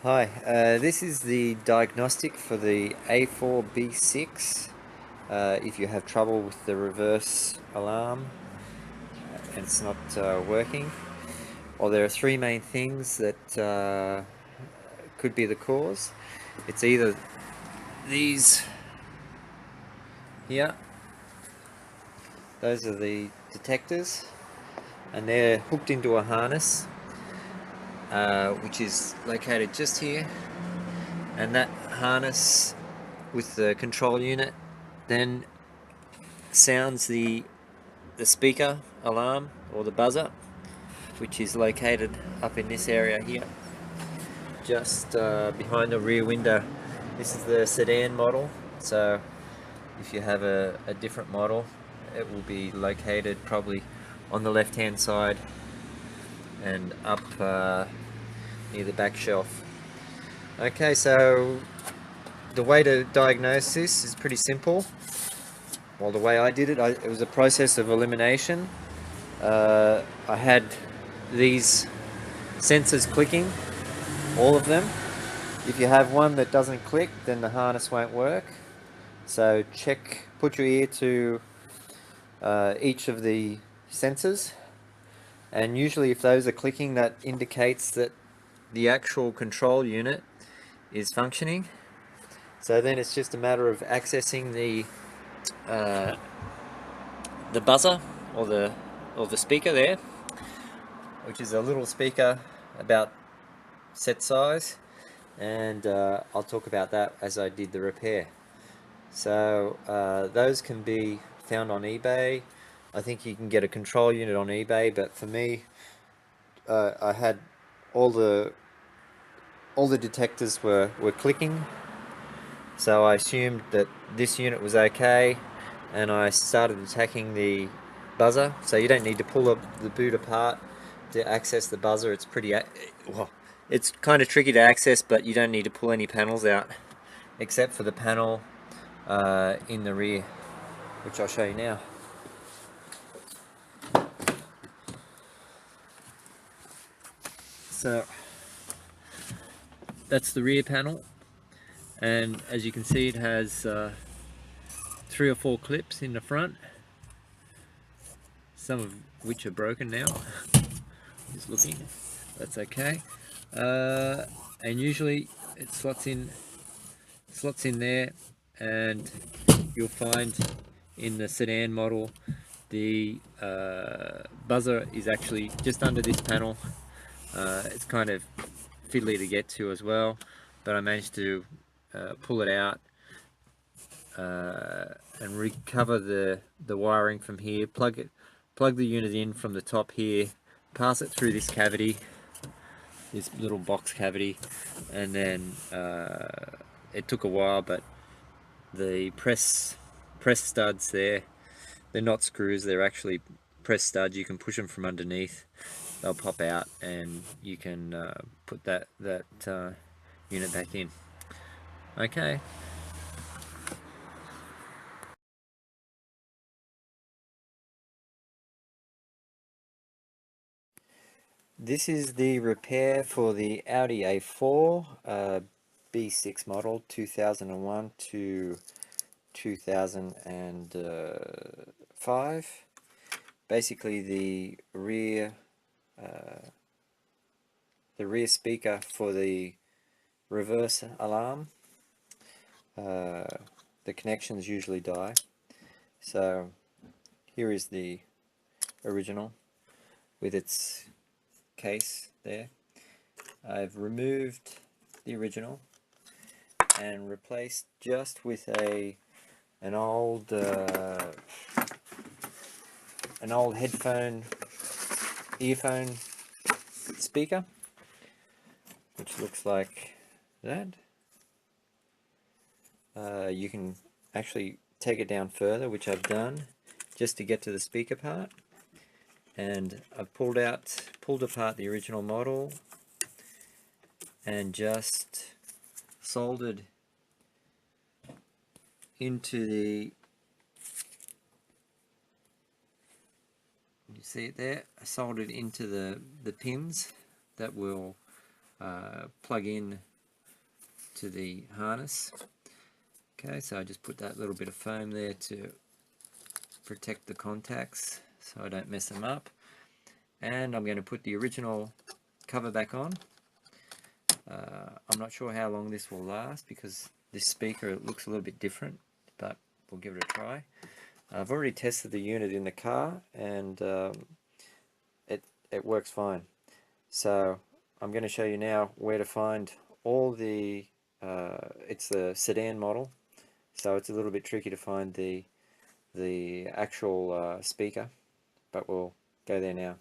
Hi, this is the diagnostic for the A4 B6. If you have trouble with the reverse alarm and it's not working, well, there are three main things that could be the cause. It's either these here, those are the detectors, and they're hooked into a harness which is located just here, and that harness with the control unit then sounds the speaker alarm or the buzzer, which is located up in this area here, just behind the rear window. This is the sedan model, so if you have a different model, it will be located probably on the left hand side and up near the back shelf. Okay, so the way to diagnose this is pretty simple. Well, the way I did it, it was a process of elimination. I had these sensors clicking, all of them. If you have one that doesn't click, then the harness won't work. So put your ear to each of the sensors, and usually if those are clicking, that indicates that the actual control unit is functioning. So then it's just a matter of accessing the buzzer or the speaker there, which is a little speaker about set size, and I'll talk about that as I did the repair. So those can be found on eBay. I think you can get a control unit on eBay, but for me, I had all the detectors were clicking, so I assumed that this unit was okay, and I started attacking the buzzer. So you don't need to pull the boot apart to access the buzzer. It's well, it's kind of tricky to access, but you don't need to pull any panels out, except for the panel in the rear, which I'll show you now. So that's the rear panel, and as you can see, it has 3 or 4 clips in the front, some of which are broken now. Just looking, that's okay. And usually it slots in there, and you'll find in the sedan model the buzzer is actually just under this panel. It's kind of fiddly to get to as well, but I managed to pull it out and recover the wiring from here. Plug the unit in from the top here, pass it through this cavity, this little box cavity, and then it took a while, but the press studs there, they're not screws, they're actually press studs. You can push them from underneath, they'll pop out, and you can put that unit back in. Okay. This is the repair for the Audi A4 B6 model 2001 to 2005. Basically the rear speaker for the reverse alarm, the connections usually die. So here is the original with its case there. I've removed the original and replaced just with an old headphone earphone speaker, which looks like that. You can actually take it down further, which I've done just to get to the speaker part, and I've pulled apart the original model and just soldered into you see it there, soldered into the pins that will plug in to the harness. Okay, so I just put that little bit of foam there to protect the contacts so I don't mess them up. And I'm going to put the original cover back on. I'm not sure how long this will last because this speaker looks a little bit different, but we'll give it a try. I've already tested the unit in the car, and it works fine. So I'm going to show you now where to find all the it's the sedan model, so it's a little bit tricky to find the actual speaker, but we'll go there now.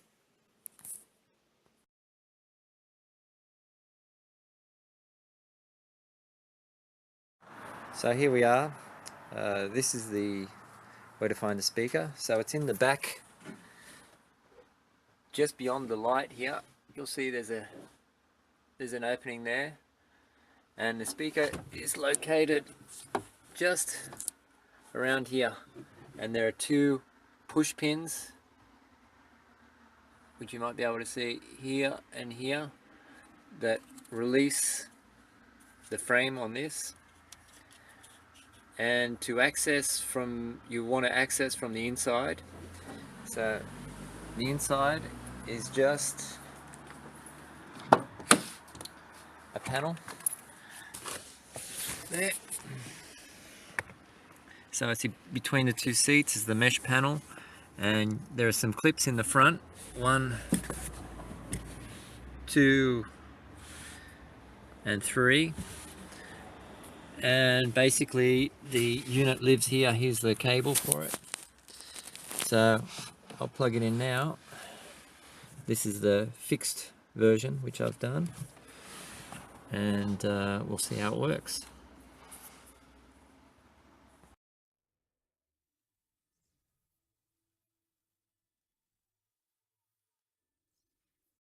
So here we are. This is the where to find the speaker. So it's in the back, just beyond the light here. You'll see there's an opening there, and the speaker is located just around here. And there are two push pins, which you might be able to see here and here, that release the frame on this. And to access from, you want to access from the inside. So the inside is just a panel there. So it's between the two seats is the mesh panel, and there are some clips in the front, 1, 2, and 3. And basically the unit lives here. Here's the cable for it. So I'll plug it in now. This is the fixed version which I've done, and we'll see how it works.